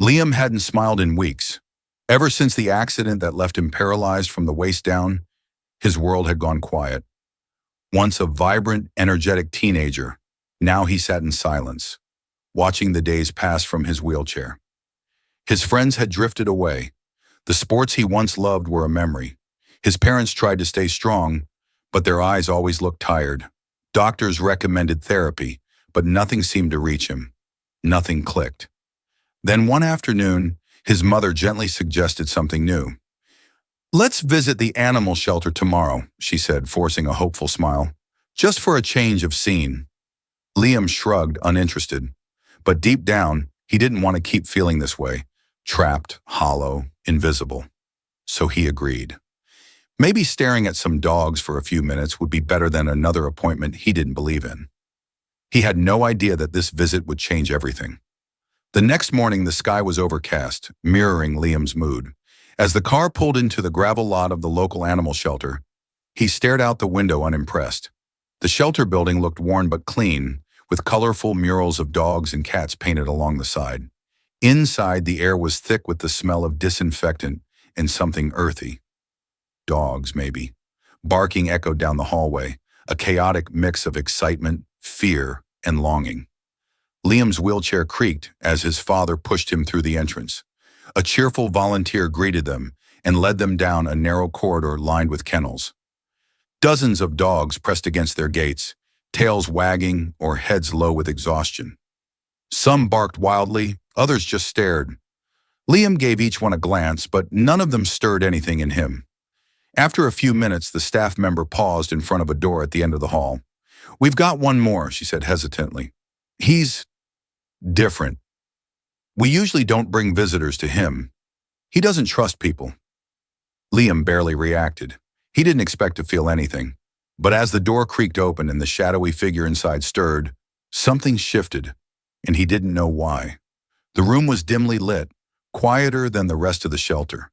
Liam hadn't smiled in weeks. Ever since the accident that left him paralyzed from the waist down, his world had gone quiet. Once a vibrant, energetic teenager, now he sat in silence, watching the days pass from his wheelchair. His friends had drifted away. The sports he once loved were a memory. His parents tried to stay strong, but their eyes always looked tired. Doctors recommended therapy, but nothing seemed to reach him. Nothing clicked. Then one afternoon, his mother gently suggested something new. "Let's visit the animal shelter tomorrow," she said, forcing a hopeful smile. "Just for a change of scene." Liam shrugged, uninterested. But deep down, he didn't want to keep feeling this way, trapped, hollow, invisible. So he agreed. Maybe staring at some dogs for a few minutes would be better than another appointment he didn't believe in. He had no idea that this visit would change everything. The next morning, the sky was overcast, mirroring Liam's mood. As the car pulled into the gravel lot of the local animal shelter, he stared out the window unimpressed. The shelter building looked worn but clean, with colorful murals of dogs and cats painted along the side. Inside, the air was thick with the smell of disinfectant and something earthy. Dogs, maybe. Barking echoed down the hallway, a chaotic mix of excitement, fear, and longing. Liam's wheelchair creaked as his father pushed him through the entrance. A cheerful volunteer greeted them and led them down a narrow corridor lined with kennels. Dozens of dogs pressed against their gates, tails wagging or heads low with exhaustion. Some barked wildly, others just stared. Liam gave each one a glance, but none of them stirred anything in him. After a few minutes, the staff member paused in front of a door at the end of the hall. "We've got one more," she said hesitantly. "He's different. We usually don't bring visitors to him. He doesn't trust people." Liam barely reacted. He didn't expect to feel anything. But as the door creaked open and the shadowy figure inside stirred, something shifted, and he didn't know why. The room was dimly lit, quieter than the rest of the shelter.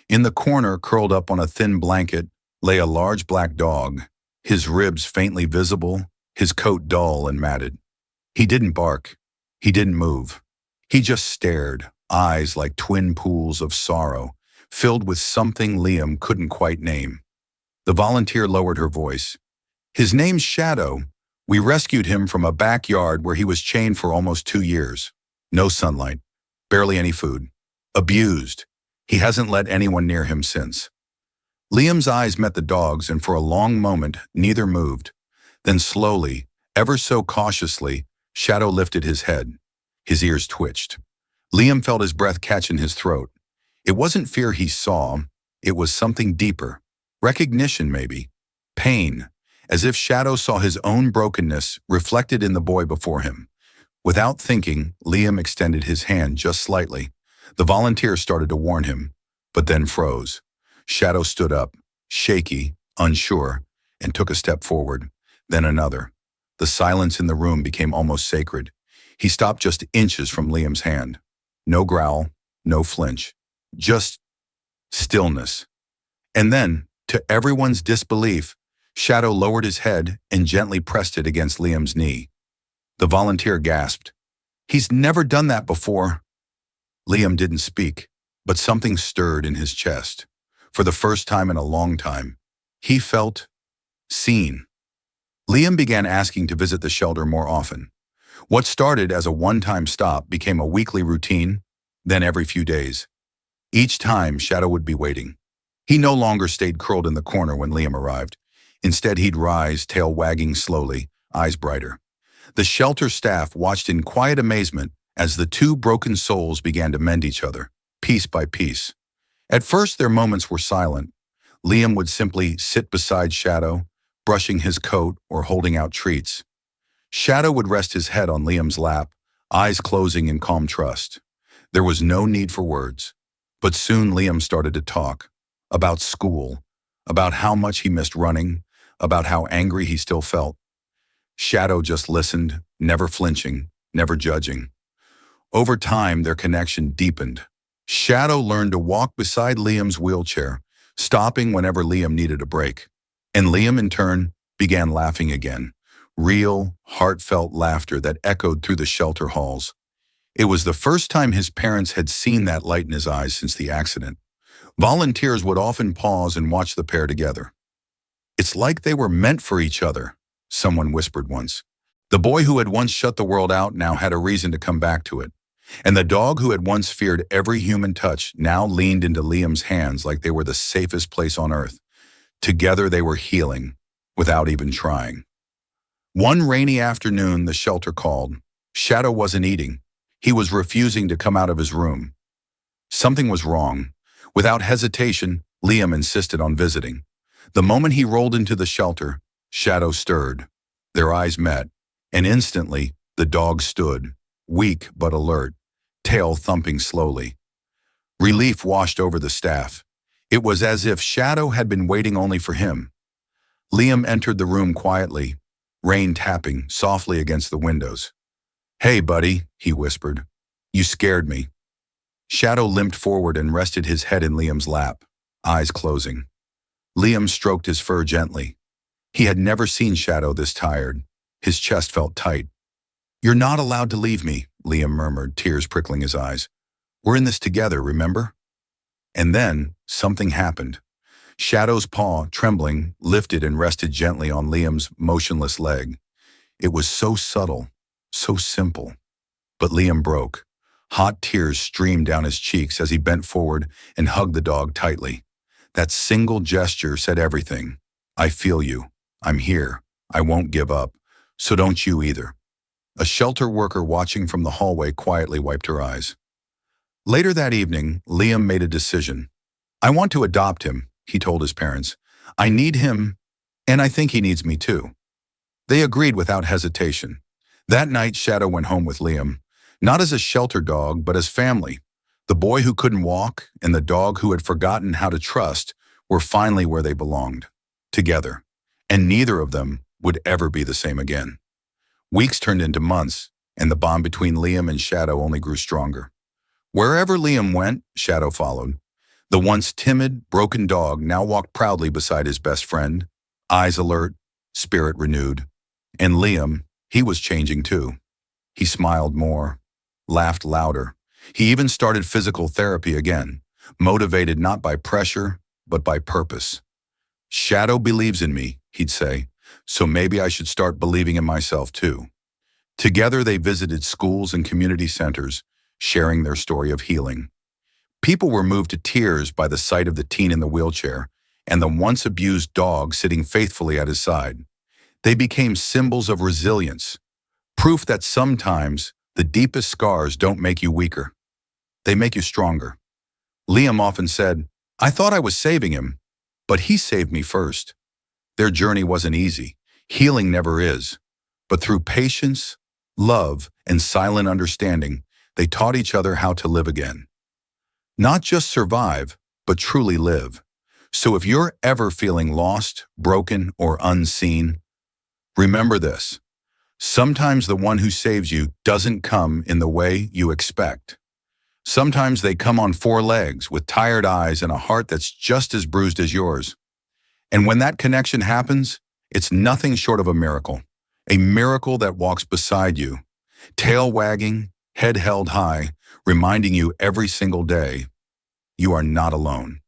In the corner, curled up on a thin blanket, lay a large black dog, his ribs faintly visible, his coat dull and matted. He didn't bark. He didn't move. He just stared, eyes like twin pools of sorrow, filled with something Liam couldn't quite name. The volunteer lowered her voice. "His name's Shadow. We rescued him from a backyard where he was chained for almost 2 years. No sunlight, barely any food. Abused. He hasn't let anyone near him since." Liam's eyes met the dog's, and for a long moment, neither moved. Then slowly, ever so cautiously, Shadow lifted his head. His ears twitched. Liam felt his breath catch in his throat. It wasn't fear he saw, it was something deeper. Recognition, maybe. Pain, as if Shadow saw his own brokenness reflected in the boy before him. Without thinking, Liam extended his hand just slightly. The volunteer started to warn him, but then froze. Shadow stood up, shaky, unsure, and took a step forward, then another. The silence in the room became almost sacred. He stopped just inches from Liam's hand. No growl, no flinch, just stillness. And then, to everyone's disbelief, Shadow lowered his head and gently pressed it against Liam's knee. The volunteer gasped. "He's never done that before." Liam didn't speak, but something stirred in his chest. For the first time in a long time, he felt seen. Liam began asking to visit the shelter more often. What started as a one-time stop became a weekly routine, then every few days. Each time, Shadow would be waiting. He no longer stayed curled in the corner when Liam arrived. Instead, he'd rise, tail wagging slowly, eyes brighter. The shelter staff watched in quiet amazement as the two broken souls began to mend each other, piece by piece. At first, their moments were silent. Liam would simply sit beside Shadow, brushing his coat or holding out treats. Shadow would rest his head on Liam's lap, eyes closing in calm trust. There was no need for words. But soon Liam started to talk. About school, about how much he missed running, about how angry he still felt. Shadow just listened, never flinching, never judging. Over time, their connection deepened. Shadow learned to walk beside Liam's wheelchair, stopping whenever Liam needed a break. And Liam, in turn, began laughing again. Real, heartfelt laughter that echoed through the shelter halls. It was the first time his parents had seen that light in his eyes since the accident. Volunteers would often pause and watch the pair together. "It's like they were meant for each other," someone whispered once. The boy who had once shut the world out now had a reason to come back to it. And the dog who had once feared every human touch now leaned into Liam's hands like they were the safest place on earth. Together they were healing, without even trying. One rainy afternoon, the shelter called. Shadow wasn't eating. He was refusing to come out of his room. Something was wrong. Without hesitation, Liam insisted on visiting. The moment he rolled into the shelter, Shadow stirred. Their eyes met, and instantly, the dog stood, weak but alert, tail thumping slowly. Relief washed over the staff. It was as if Shadow had been waiting only for him. Liam entered the room quietly, rain tapping softly against the windows. "Hey, buddy," he whispered. "You scared me." Shadow limped forward and rested his head in Liam's lap, eyes closing. Liam stroked his fur gently. He had never seen Shadow this tired. His chest felt tight. "You're not allowed to leave me," Liam murmured, tears prickling his eyes. "We're in this together, remember?" And then, something happened. Shadow's paw, trembling, lifted and rested gently on Liam's motionless leg. It was so subtle, so simple. But Liam broke. Hot tears streamed down his cheeks as he bent forward and hugged the dog tightly. That single gesture said everything. "I feel you. I'm here. I won't give up. So don't you either." A shelter worker watching from the hallway quietly wiped her eyes. Later that evening, Liam made a decision. "I want to adopt him," he told his parents. "I need him, and I think he needs me too." They agreed without hesitation. That night, Shadow went home with Liam, not as a shelter dog, but as family. The boy who couldn't walk and the dog who had forgotten how to trust were finally where they belonged, together, and neither of them would ever be the same again. Weeks turned into months, and the bond between Liam and Shadow only grew stronger. Wherever Liam went, Shadow followed. The once timid, broken dog now walked proudly beside his best friend, eyes alert, spirit renewed. And Liam, he was changing too. He smiled more, laughed louder. He even started physical therapy again, motivated not by pressure, but by purpose. "Shadow believes in me," he'd say, "so maybe I should start believing in myself too." Together they visited schools and community centers, sharing their story of healing. People were moved to tears by the sight of the teen in the wheelchair and the once abused dog sitting faithfully at his side. They became symbols of resilience, proof that sometimes the deepest scars don't make you weaker. They make you stronger. Liam often said, "I thought I was saving him, but he saved me first." Their journey wasn't easy. Healing never is. But through patience, love, and silent understanding, they taught each other how to live again. Not just survive, but truly live. So if you're ever feeling lost, broken, or unseen, remember this. Sometimes the one who saves you doesn't come in the way you expect. Sometimes they come on four legs with tired eyes and a heart that's just as bruised as yours. And when that connection happens, it's nothing short of a miracle that walks beside you, tail wagging, head held high, reminding you every single day, you are not alone.